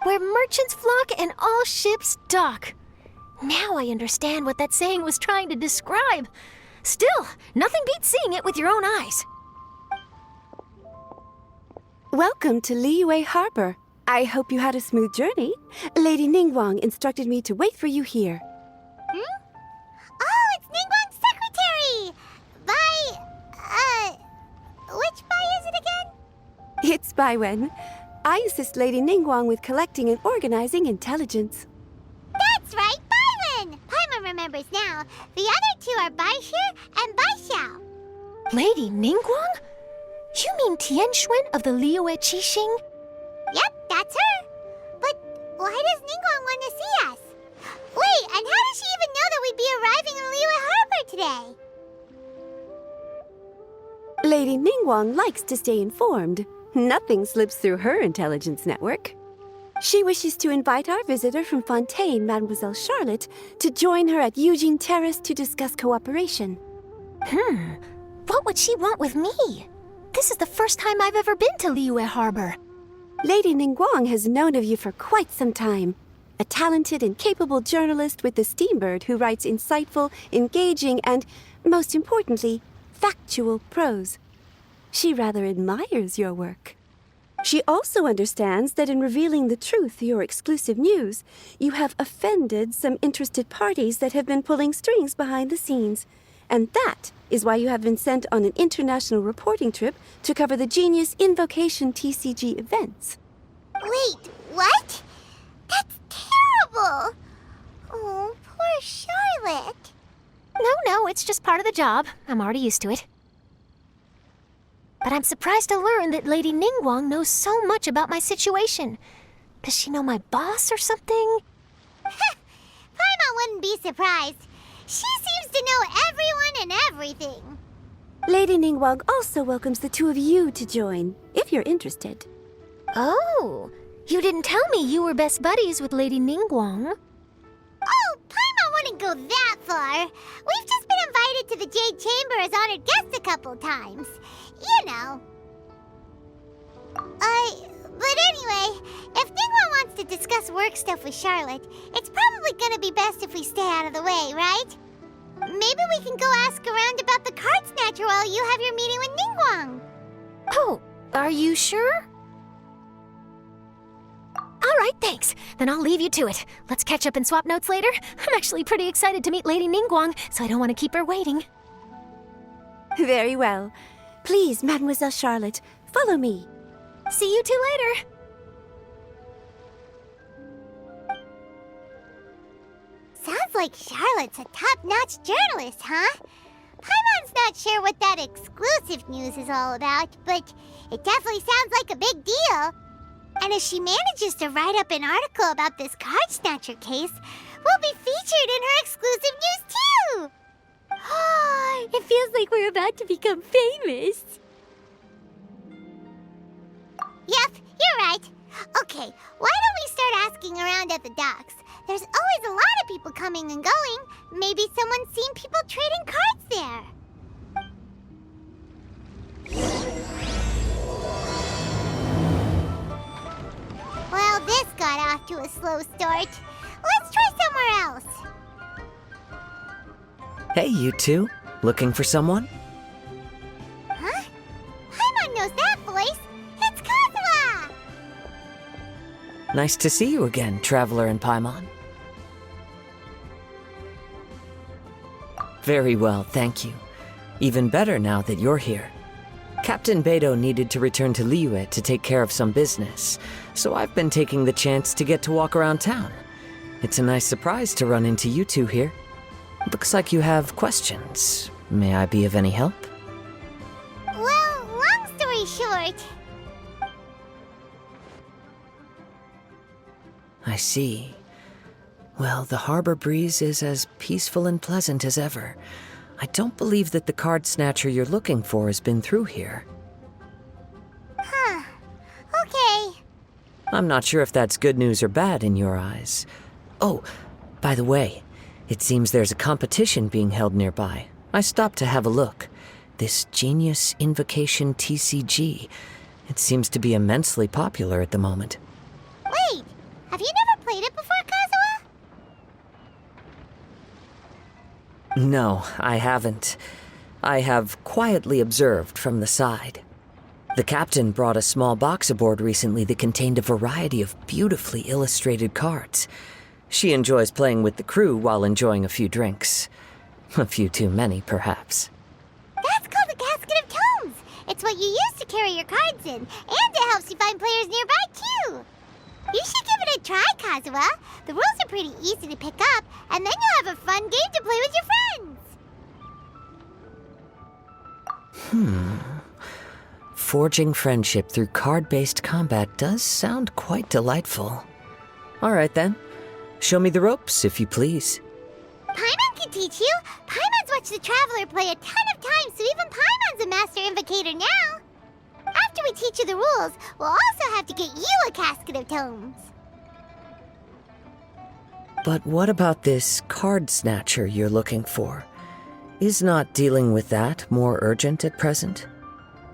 where merchants flock and all ships dock. Now I understand what that saying was trying to describe. Still, nothing beats seeing it with your own eyes. Welcome to Liyue Harbor. I hope you had a smooth journey. Lady Ningguang instructed me to wait for you here. Oh, it's Ningguang's secretary! Which Bai is it again? It's Baiwen. I assist Lady Ningguang with collecting and organizing intelligence. That's right, Baiwen! Paimon remembers now. The other two are Baishir and Baishao. Lady Ningguang? You mean Tianxuan of the Liyue Qixing? Yep, that's her. But why does Ningguang want to see us? Wait, and how does she even know that we'd be arriving in Liyue Harbor today? Lady Ningguang likes to stay informed. Nothing slips through her intelligence network. She wishes to invite our visitor from Fontaine, Mademoiselle Charlotte, to join her at Eugene Terrace to discuss cooperation. What would she want with me? This is the first time I've ever been to Liyue Harbor. Lady Ningguang has known of you for quite some time. A talented and capable journalist with the Steambird who writes insightful, engaging, and, most importantly, factual prose. She rather admires your work. She also understands that in revealing the truth through your exclusive news, you have offended some interested parties that have been pulling strings behind the scenes. And that is why you have been sent on an international reporting trip to cover the Genius Invocation TCG events. Wait, what? That's terrible! Oh, poor Charlotte. No, it's just part of the job. I'm already used to it. But I'm surprised to learn that Lady Ningguang knows so much about my situation. Does she know my boss or something? Paimon wouldn't be surprised. She seems to know everyone and everything. Lady Ningguang also welcomes the two of you to join, if you're interested. Oh, you didn't tell me you were best buddies with Lady Ningguang. Oh, Paimon wouldn't go that far. We've just been invited to the Jade Chamber as honored guests a couple times. You know. But anyway, if Ningguang wants to discuss work stuff with Charlotte, it's probably gonna be best if we stay out of the way, right? Maybe we can go ask around about the card snatcher while you have your meeting with Ningguang. Oh, are you sure? All right, thanks. Then I'll leave you to it. Let's catch up and swap notes later. I'm actually pretty excited to meet Lady Ningguang, so I don't want to keep her waiting. Very well. Please, Mademoiselle Charlotte, follow me. See you two later. Sounds like Charlotte's a top-notch journalist, huh? Paimon's not sure what that exclusive news is all about, but it definitely sounds like a big deal. And if she manages to write up an article about this card snatcher case, we'll be featured in her exclusive news too! It feels like we're about to become famous. Yep, you're right. Okay, why don't we start asking around at the docks? There's always a lot of people coming and going. Maybe someone's seen people trading cards there. Well, this got off to a slow start. Let's try somewhere else. Hey, you two. Looking for someone? Huh? Paimon knows that voice. It's Kazuha! Nice to see you again, Traveler and Paimon. Very well, thank you. Even better now that you're here. Captain Beidou needed to return to Liyue to take care of some business, so I've been taking the chance to get to walk around town. It's a nice surprise to run into you two here. Looks like you have questions. May I be of any help? Well, long story short... I see. Well, the harbor breeze is as peaceful and pleasant as ever. I don't believe that the card snatcher you're looking for has been through here. Huh. Okay. I'm not sure if that's good news or bad in your eyes. Oh, by the way, it seems there's a competition being held nearby. I stopped to have a look. This Genius Invocation TCG. It seems to be immensely popular at the moment. Wait, Have you never played it before, Kazuha? No, I haven't. I have quietly observed from the side. The captain brought a small box aboard recently that contained a variety of beautifully illustrated cards. She enjoys playing with the crew while enjoying a few drinks. A few too many, perhaps. That's called the Casket of Tomes. It's what you use to carry your cards in, and it helps you find players nearby, too. You should give it a try, Kazuha. The rules are pretty easy to pick up, and then you'll have a fun game to play with your friends. Forging friendship through card-based combat does sound quite delightful. All right, then. Show me the ropes, if you please. Paimon can teach you. Paimon's watched the Traveler play a ton of times, so even Paimon's a master invocator now. After we teach you the rules, we'll also have to get you a Casket of Tomes. But what about this card snatcher you're looking for? Is not dealing with that more urgent at present?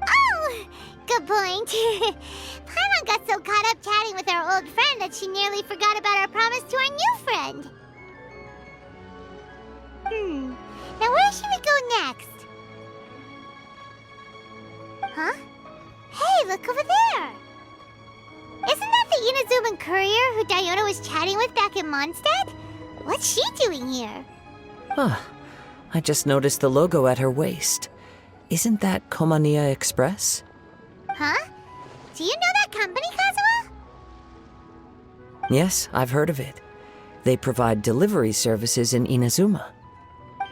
Oh, good point. Paimon got so caught up chatting with our old friend that she nearly forgot about our promise to our new friend. Now where should we go next? Huh? Hey, look over there! Isn't that the Inazuman courier who Diona was chatting with back in Mondstadt? What's she doing here? Huh. I just noticed the logo at her waist. Isn't that Komania Express? Huh? Do you know that company, Kazuha? Yes, I've heard of it. They provide delivery services in Inazuma.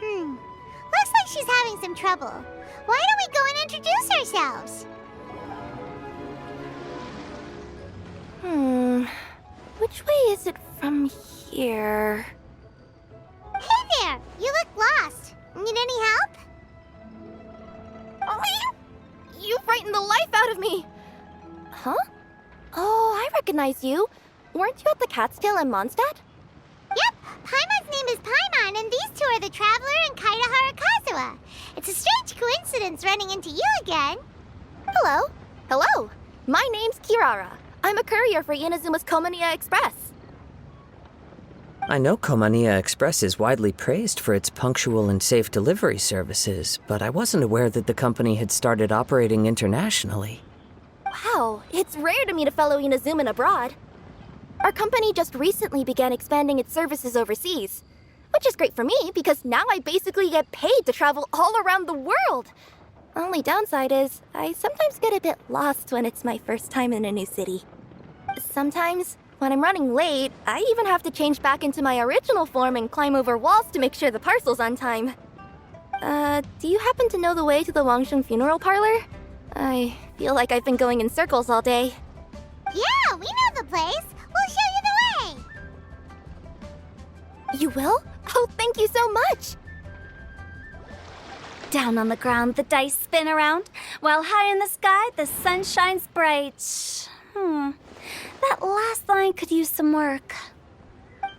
Looks like she's having some trouble. Why don't we go and introduce ourselves? Which way is it from here? Hey there! You look lost. Need any help? You frightened the life out of me! Huh? Oh, I recognize you. Weren't you at the Cat's Tail in Mondstadt? Yep, Paimon's name is Paimon, and these two are the Traveler and Kaitahara Kazuha. It's a strange coincidence running into you again. Hello. Hello. My name's Kirara. I'm a courier for Inazuma's Komania Express. I know Komania Express is widely praised for its punctual and safe delivery services, but I wasn't aware that the company had started operating internationally. Wow, it's rare to meet a fellow Inazuman abroad. Our company just recently began expanding its services overseas, which is great for me because now I basically get paid to travel all around the world. Only downside is I sometimes get a bit lost when it's my first time in a new city. Sometimes, when I'm running late, I even have to change back into my original form and climb over walls to make sure the parcel's on time. Do you happen to know the way to the Wangsheng funeral parlor? I feel like I've been going in circles all day. Yeah, we know the place. We'll show you the way. You will? Oh, thank you so much! Down on the ground, the dice spin around, while high in the sky, the sun shines bright. That last line could use some work. Here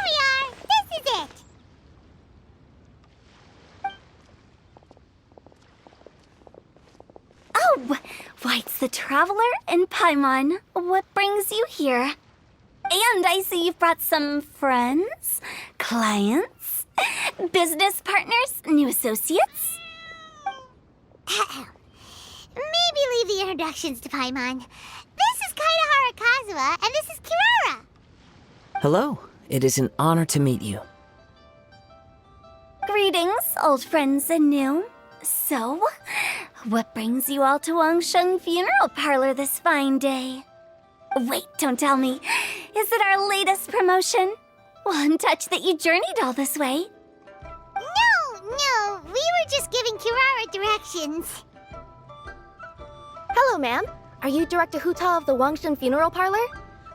we are. This is it. Oh, why, it's the Traveler and Paimon. What brings you here? And I see you've brought some friends, clients, business partners, new associates. Maybe leave the introductions to Paimon. This is Kaitahara Kazuha, and this is Kirara. Hello. It is an honor to meet you. Greetings, old friends and new. So, what brings you all to Wangsheng Funeral Parlor this fine day? Wait, don't tell me. Is it our latest promotion? One touch that you journeyed all this way? No, we were just giving Kirara directions. Hello, ma'am. Are you Director Huta of the Wangsheng Funeral Parlor?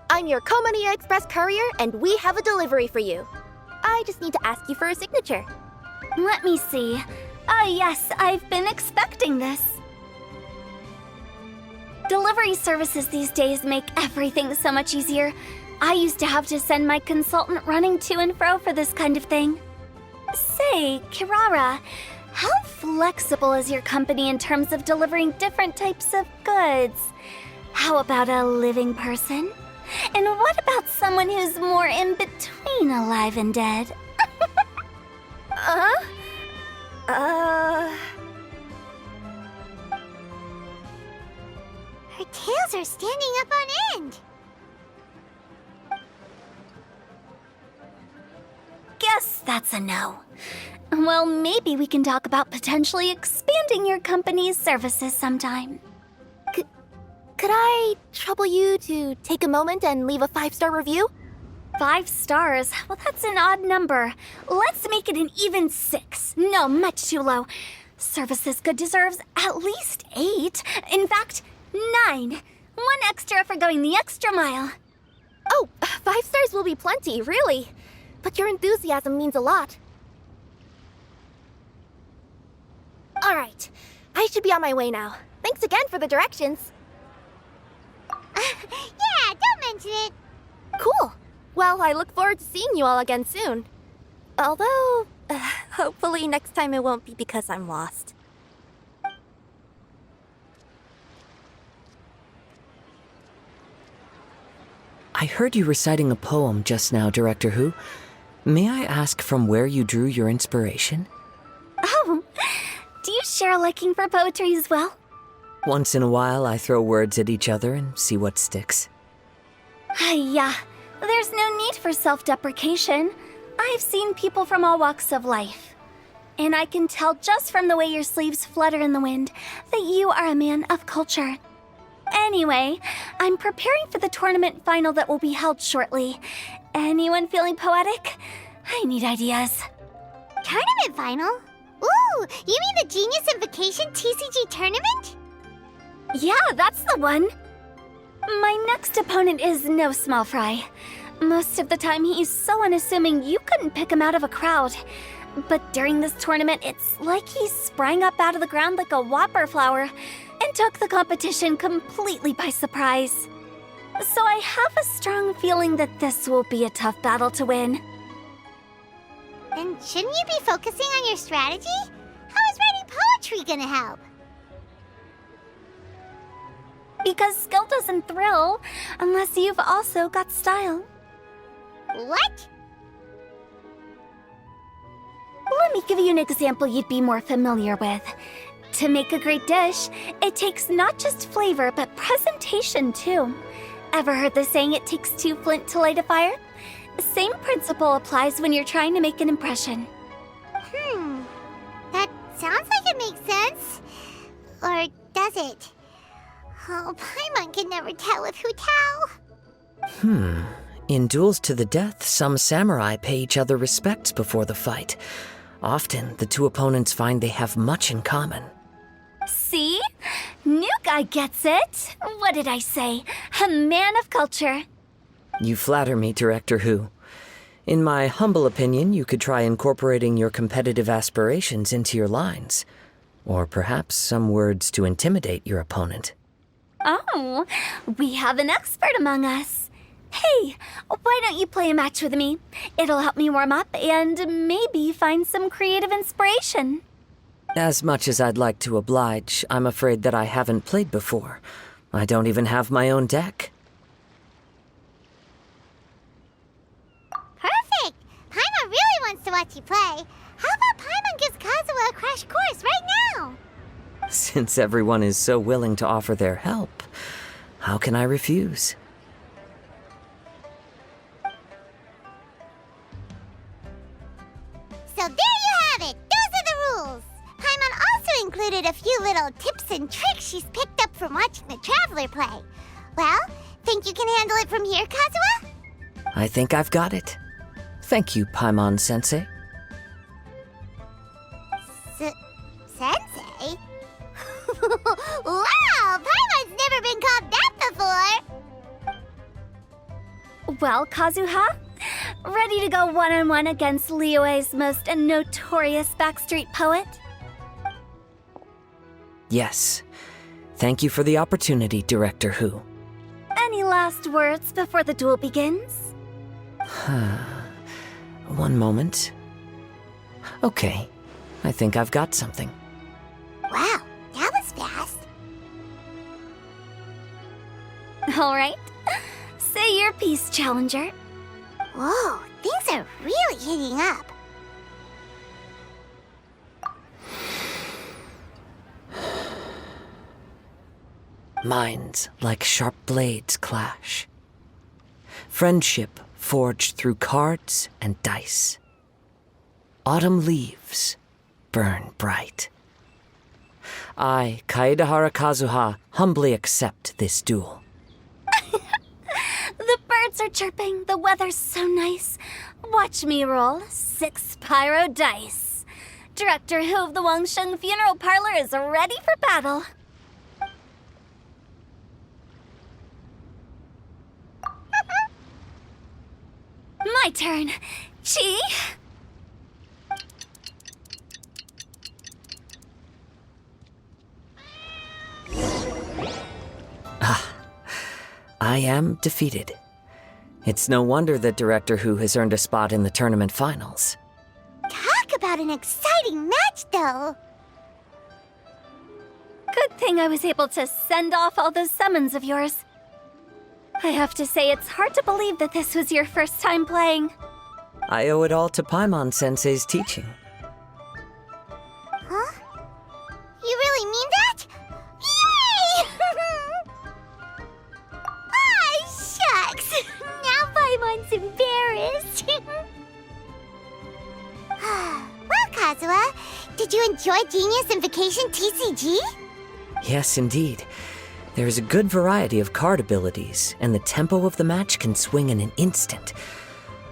I'm your Komania Express courier, and we have a delivery for you. I just need to ask you for a signature. Let me see. Ah, yes, I've been expecting this. Delivery services these days make everything so much easier. I used to have to send my consultant running to and fro for this kind of thing. Say, Kirara, how flexible is your company in terms of delivering different types of goods? How about a living person? And what about someone who's more in between alive and dead? Her tails are standing up on end. Guess that's a no. Well, maybe we can talk about potentially expanding your company's services sometime. Could I trouble you to take a moment and leave a 5-star review? 5 stars? Well, that's an odd number. Let's make it an even 6. No, much too low. Services Good deserves at least 8. In fact, 9. 1 extra for going the extra mile. Oh, 5 stars will be plenty, really. But your enthusiasm means a lot. All right, I should be on my way now. Thanks again for the directions. Yeah, don't mention it. Cool. Well, I look forward to seeing you all again soon. Although, hopefully next time it won't be because I'm lost. I heard you reciting a poem just now, Director Who. May I ask from where you drew your inspiration? Oh, do you share a liking for poetry as well? Once in a while, I throw words at each other and see what sticks. Yeah, there's no need for self-deprecation. I've seen people from all walks of life. And I can tell just from the way your sleeves flutter in the wind that you are a man of culture. Anyway, I'm preparing for the tournament final that will be held shortly. Anyone feeling poetic? I need ideas. Tournament final? Ooh, you mean the Genius Invocation TCG tournament? Yeah, that's the one. My next opponent is no small fry. Most of the time he's so unassuming you couldn't pick him out of a crowd. But during this tournament, it's like he sprang up out of the ground like a whopper flower and took the competition completely by surprise. So I have a strong feeling that this will be a tough battle to win. Then shouldn't you be focusing on your strategy? How is writing poetry gonna help? Because skill doesn't thrill unless you've also got style. What? Let me give you an example you'd be more familiar with. To make a great dish, it takes not just flavor, but presentation too. Ever heard the saying, it takes 2 flint to light a fire? Same principle applies when you're trying to make an impression. That sounds like it makes sense. Or does it? Oh, Paimon can never tell with Hu Tao. In duels to the death, some samurai pay each other respects before the fight. Often, the two opponents find they have much in common. See? New guy gets it. What did I say? A man of culture. You flatter me, Director Who. In my humble opinion, you could try incorporating your competitive aspirations into your lines. Or perhaps some words to intimidate your opponent. Oh, we have an expert among us. Hey, why don't you play a match with me? It'll help me warm up and maybe find some creative inspiration. As much as I'd like to oblige, I'm afraid that I haven't played before. I don't even have my own deck. Perfect! Paimon really wants to watch you play. How about Paimon gives Kazuha a crash course right now? Since everyone is so willing to offer their help, how can I refuse? So there you have it! Those are the rules! Paimon also included a few little tips and tricks she's picked up from watching the Traveler play. Well, think you can handle it from here, Kazuha? I think I've got it. Thank you, Paimon-sensei. Sensei? Wow! Paimon's never been called that before! Well, Kazuha, ready to go one-on-one against Liyue's most notorious backstreet poet? Yes. Thank you for the opportunity, Director Who. Any last words before the duel begins? One moment. Okay, I think I've got something. Wow, that was fast. All right. Say your piece, Challenger. Whoa, things are really heating up. Minds like sharp blades clash. Friendship forged through cards and dice. Autumn leaves burn bright. I, Kaedahara Kazuha, humbly accept this duel. The birds are chirping, the weather's so nice. Watch me roll 6 pyro dice. Director Hu of the Wangsheng Funeral Parlor is ready for battle. My turn. Chi? I am defeated. It's no wonder that Director Hu has earned a spot in the tournament finals. Talk about an exciting match, though. Good thing I was able to send off all those summons of yours. I have to say, it's hard to believe that this was your first time playing. I owe it all to Paimon-sensei's teaching. Huh? You really mean that? Yay! Ah, shucks! Now Paimon's embarrassed. Well, Kazuha, did you enjoy Genius Invocation TCG? Yes, indeed. There is a good variety of card abilities, and the tempo of the match can swing in an instant.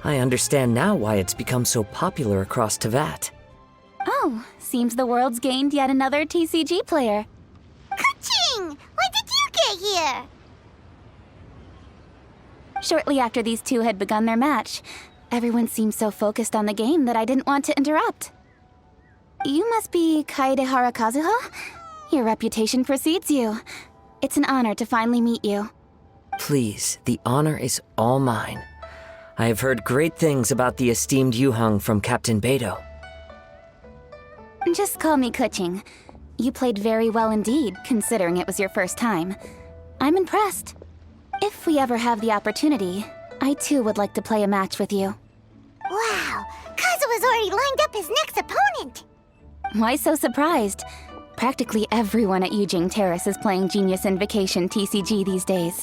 I understand now why it's become so popular across Teyvat. Oh, seems the world's gained yet another TCG player. Ka-ching! When did you get here? Shortly after these two had begun their match, everyone seemed so focused on the game that I didn't want to interrupt. You must be Kaedahara Kazuha? Your reputation precedes you. It's an honor to finally meet you. Please, the honor is all mine. I have heard great things about the esteemed Yuheng from Captain Beidou. Just call me Kuching. You played very well indeed, considering it was your first time. I'm impressed. If we ever have the opportunity, I too would like to play a match with you. Wow, Kazuha's already lined up his next opponent. Why so surprised? Practically everyone at Yujing Terrace is playing Genius Invocation TCG these days.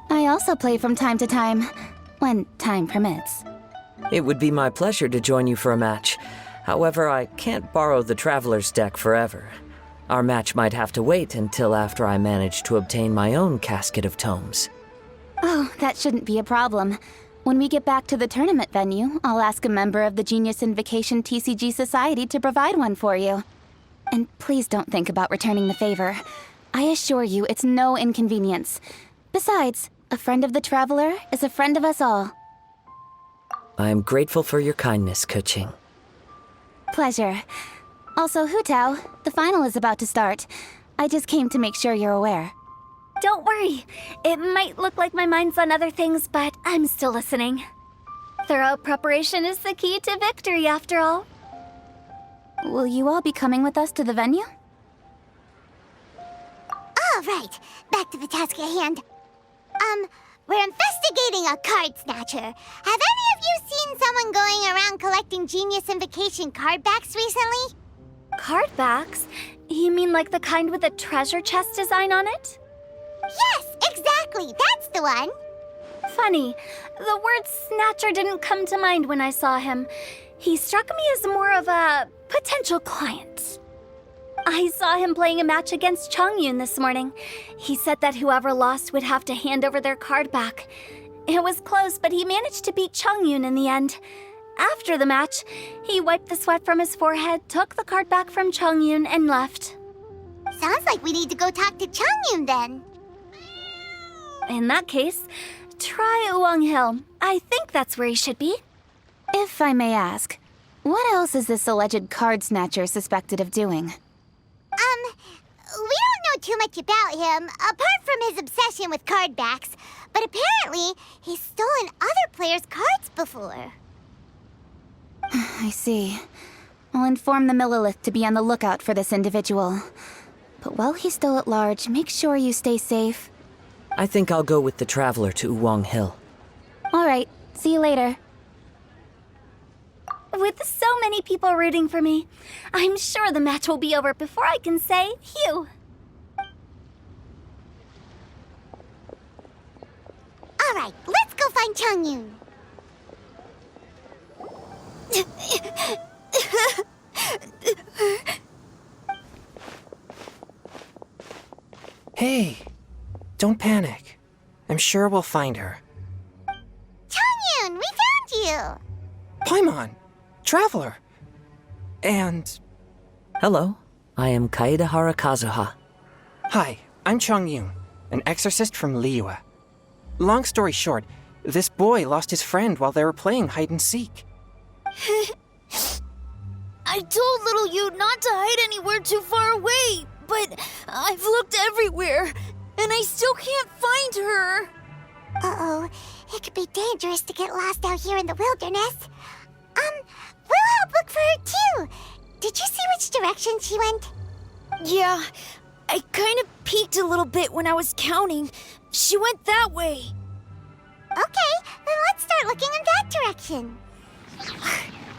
I also play from time to time, when time permits. It would be my pleasure to join you for a match. However, I can't borrow the Traveler's deck forever. Our match might have to wait until after I manage to obtain my own casket of tomes. Oh, that shouldn't be a problem. When we get back to the tournament venue, I'll ask a member of the Genius Invocation TCG Society to provide one for you. And please don't think about returning the favor. I assure you it's no inconvenience. Besides, a friend of the Traveler is a friend of us all. I am grateful for your kindness, Kuching. Pleasure. Also, Hu Tao, the final is about to start. I just came to make sure you're aware. Don't worry. It might look like my mind's on other things, but I'm still listening. Thorough preparation is the key to victory, after all. Will you all be coming with us to the venue? All right, back to the task at hand. We're investigating a card snatcher. Have any of you seen someone going around collecting Genius Invocation card backs recently? Card backs? You mean like the kind with a treasure chest design on it? Yes, exactly, that's the one. Funny, the word snatcher didn't come to mind when I saw him. He struck me as more of a potential client. I saw him playing a match against Chongyun this morning. He said that whoever lost would have to hand over their card back. It was close, but he managed to beat Chongyun in the end. After the match, he wiped the sweat from his forehead, took the card back from Chongyun, and left. Sounds like we need to go talk to Chongyun then. In that case, try Uwang Hill. I think that's where he should be. If I may ask, what else is this alleged card snatcher suspected of doing? We don't know too much about him, apart from his obsession with card backs. But apparently, he's stolen other players' cards before. I see. I'll inform the Millilith to be on the lookout for this individual. But while he's still at large, make sure you stay safe. I think I'll go with the Traveler to Uwang Hill. All right, see you later. With so many people rooting for me, I'm sure the match will be over before I can say phew. All right, let's go find Changyun. Hey, don't panic. I'm sure we'll find her. Changyun, we found you. Paimon, Traveler. And Hello, I am Kaedahara Kazuha. hi, I'm Changyun, an exorcist from Liyue. Long story short, this boy lost his friend while they were playing hide and seek. I told little you not to hide anywhere too far away, but I've looked everywhere, and I still can't find her. Uh-oh, it could be dangerous to get lost out here in the wilderness. We'll help look for her too. Did you see which direction she went? Yeah, I kind of peeked a little bit when I was counting. She went that way. Okay, then let's start looking in that direction.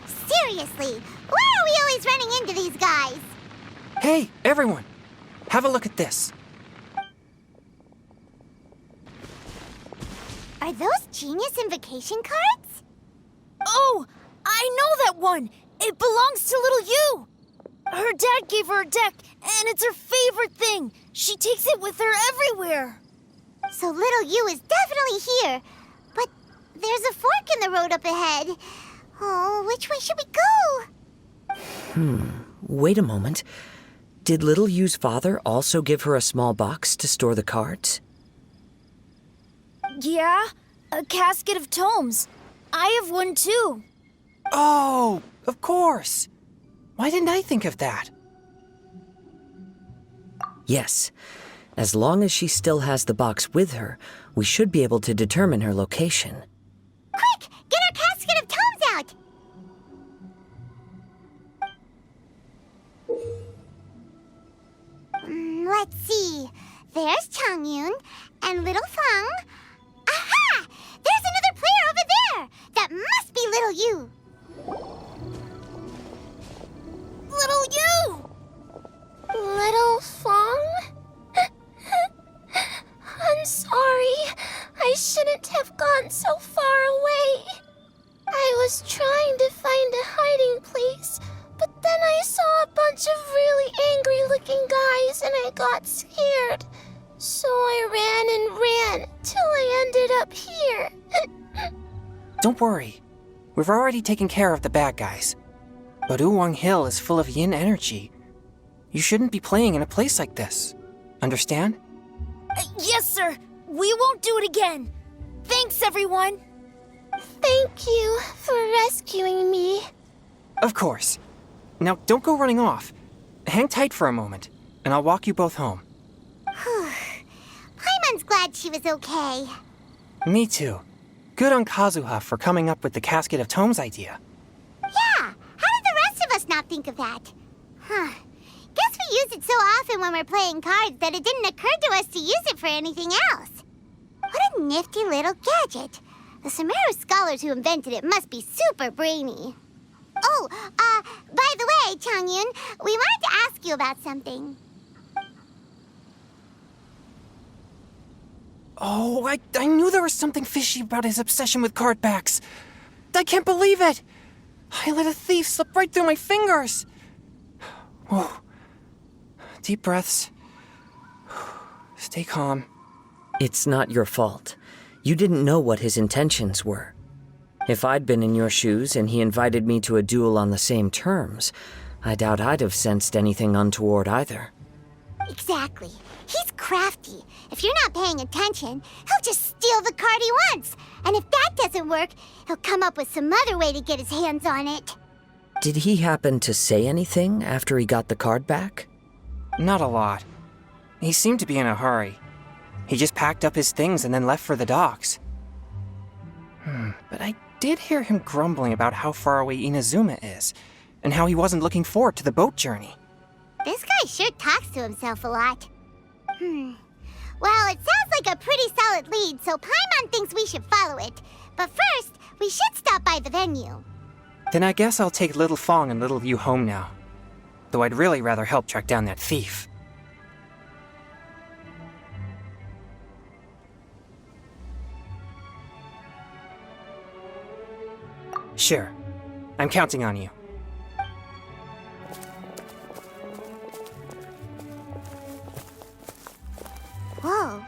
Seriously, why are we always running into these guys? Hey, everyone, have a look at this. Are those Genius Invocation cards? Oh, I know that one. It belongs to little you. Her dad gave her a deck, and it's her favorite thing. She takes it with her everywhere. So little you is definitely here. But there's a fork in the road up ahead. Oh, which way should we go? Wait a moment. Did Little Yu's father also give her a small box to store the cards? Yeah, a casket of tomes. I have one too. Oh, of course. Why didn't I think of that? Yes. As long as she still has the box with her, we should be able to determine her location. Quick, get our casket of tomes out! Let's see. There's Changyun and little Fang. Aha! There's another player over there! That must be little you! Little you! Little Fong? I'm sorry. I shouldn't have gone so far away. I was trying to find a hiding place, but then I saw a bunch of really angry-looking guys and I got scared. So I ran till I ended up here. Don't worry. We've already taken care of the bad guys. But Uwang Hill is full of yin energy. You shouldn't be playing in a place like this. Understand? Yes, sir. We won't do it again. Thanks, everyone. Thank you for rescuing me. Of course. Now, don't go running off. Hang tight for a moment, and I'll walk you both home. Paimon's glad she was okay. Me too. Good on Kazuha for coming up with the casket of tomes idea. Yeah, how did the rest of us not think of that? Guess we use it so often when we're playing cards that it didn't occur to us to use it for anything else. What a nifty little gadget. The Sumeru scholars who invented it must be super brainy. Oh, by the way, Changyun, we wanted to ask you about something. Oh, I knew there was something fishy about his obsession with card backs. I can't believe it! I let a thief slip right through my fingers! Whoa. Deep breaths. Stay calm. It's not your fault. You didn't know what his intentions were. If I'd been in your shoes and he invited me to a duel on the same terms, I doubt I'd have sensed anything untoward either. Exactly. He's crafty. If you're not paying attention, he'll just steal the card he wants. And if that doesn't work, he'll come up with some other way to get his hands on it. Did he happen to say anything after he got the card back? Not a lot. He seemed to be in a hurry. He just packed up his things and then left for the docks. But I did hear him grumbling about how far away Inazuma is, and how he wasn't looking forward to the boat journey. This guy sure talks to himself a lot. Well, it sounds like a pretty lead, so Paimon thinks we should follow it. But first, we should stop by the venue. Then I guess I'll take Little Fong and Little Yu home now. Though I'd really rather help track down that thief. Sure. I'm counting on you. Whoa.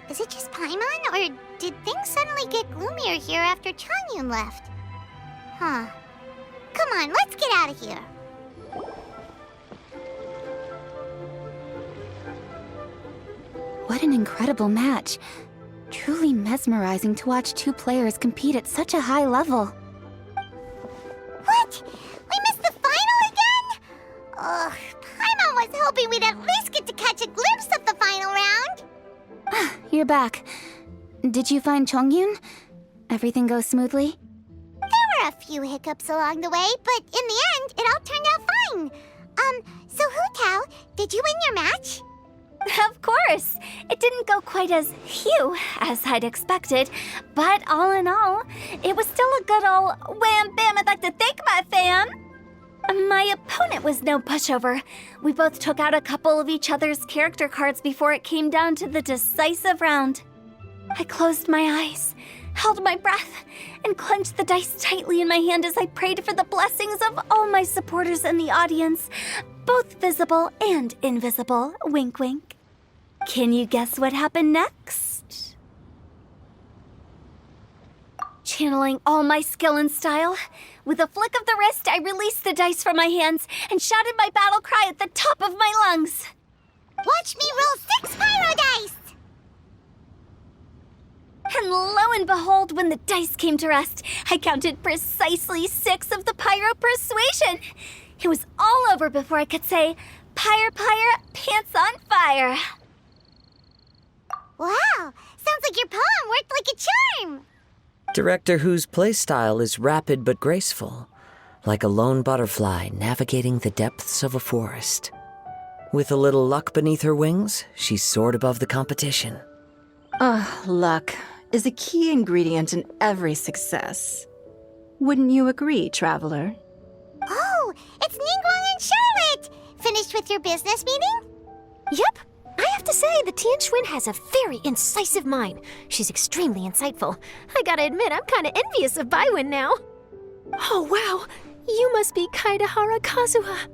Is it just Paimon, or did things suddenly get gloomier here after Changyun left? Huh. Come on, let's get out of here. What an incredible match. Truly mesmerizing to watch two players compete at such a high level. What? We missed the final again? Ugh, Paimon was hoping we'd at least get to catch a glimpse of the final round. You're back. Did you find Chongyun? Everything goes smoothly? There were a few hiccups along the way, but in the end, it all turned out fine. So Hu Tao, did you win your match? Of course! It didn't go quite as phew as I'd expected, but all in all, it was still a good ol' wham bam I'd like to thank my fam! My opponent was no pushover. We both took out a couple of each other's character cards before it came down to the decisive round. I closed my eyes, held my breath, and clenched the dice tightly in my hand as I prayed for the blessings of all my supporters in the audience, both visible and invisible, wink wink. Can you guess what happened next? Channeling all my skill and style, with a flick of the wrist, I released the dice from my hands and shouted my battle cry at the top of my lungs. Watch me roll 6 pyro dice! And lo and behold, when the dice came to rest, I counted precisely 6 of the pyro persuasion. It was all over before I could say, "Pyre, pyre, pants on fire." Wow, sounds like your poem worked like a charm! Director Hu's playstyle is rapid but graceful, like a lone butterfly navigating the depths of a forest. With a little luck beneath her wings, she soared above the competition. Luck is a key ingredient in every success. Wouldn't you agree, traveler? Oh, it's Ningguang and Charlotte! Finished with your business meeting? Yep. I have to say, the Tianquan has a very incisive mind. She's extremely insightful. I gotta admit, I'm kinda envious of Baiwen now. Oh, wow. You must be Kaidahara Kazuha.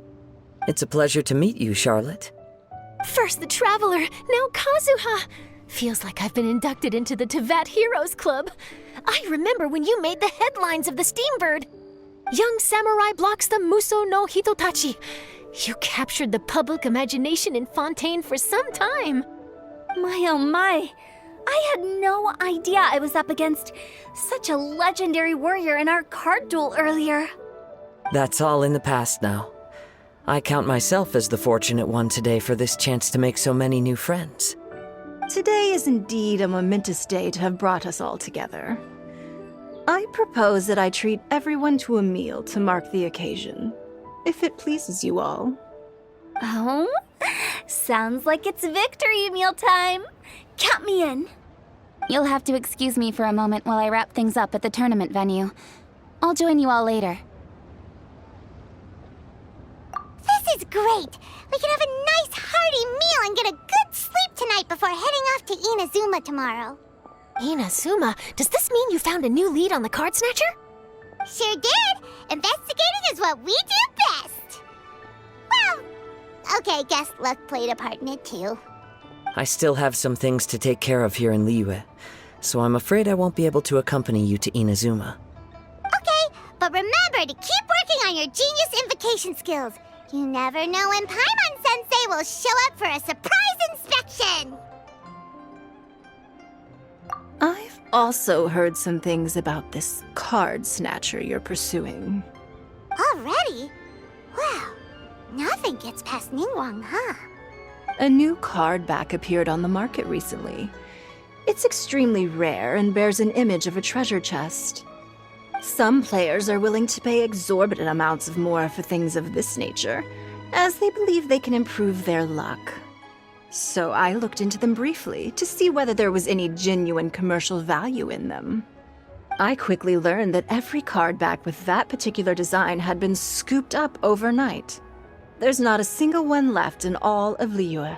It's a pleasure to meet you, Charlotte. First the Traveler, now Kazuha. Feels like I've been inducted into the Tevat Heroes Club. I remember when you made the headlines of the Steambird. Young samurai blocks the Muso no Hitotachi. You captured the public imagination in Fontaine for some time. My oh my. I had no idea I was up against such a legendary warrior in our card duel earlier. That's all in the past now. I count myself as the fortunate one today for this chance to make so many new friends. Today is indeed a momentous day to have brought us all together. I propose that I treat everyone to a meal to mark the occasion, if it pleases you all. Oh? Sounds like it's victory meal time. Count me in. You'll have to excuse me for a moment while I wrap things up at the tournament venue. I'll join you all later. This is great! We can have a nice hearty meal and get a good sleep tonight before heading off to Inazuma tomorrow. Inazuma, does this mean you found a new lead on the Card Snatcher? Sure did! Investigating is what we do best! Well, okay, guess luck played a part in it too. I still have some things to take care of here in Liyue, so I'm afraid I won't be able to accompany you to Inazuma. Okay, but remember to keep working on your genius invocation skills. You never know when Paimon-sensei will show up for a surprise inspection! I've also heard some things about this card snatcher you're pursuing. Already? Wow, nothing gets past Ningguang, huh? A new card back appeared on the market recently. It's extremely rare and bears an image of a treasure chest. Some players are willing to pay exorbitant amounts of more for things of this nature, as they believe they can improve their luck. So I looked into them briefly to see whether there was any genuine commercial value in them. I quickly learned that every card back with that particular design had been scooped up overnight. There's not a single one left in all of Liyue.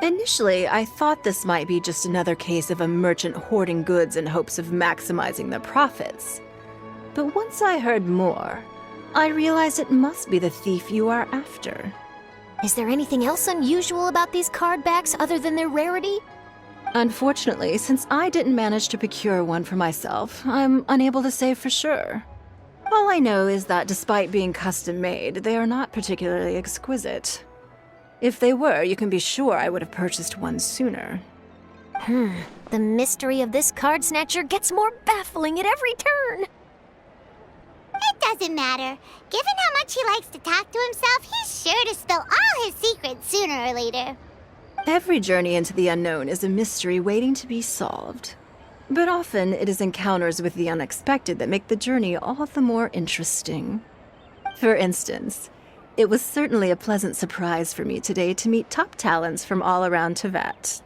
Initially, I thought this might be just another case of a merchant hoarding goods in hopes of maximizing their profits. But once I heard more, I realized it must be the thief you are after. Is there anything else unusual about these card backs other than their rarity? Unfortunately, since I didn't manage to procure one for myself, I'm unable to say for sure. All I know is that despite being custom-made, they are not particularly exquisite. If they were, you can be sure I would have purchased one sooner. The mystery of this card snatcher gets more baffling at every turn. It doesn't matter. Given how much he likes to talk to himself, he's sure to spill all his secrets sooner or later. Every journey into the unknown is a mystery waiting to be solved. But often it is encounters with the unexpected that make the journey all the more interesting. For instance, it was certainly a pleasant surprise for me today to meet top talents from all around Teyvat.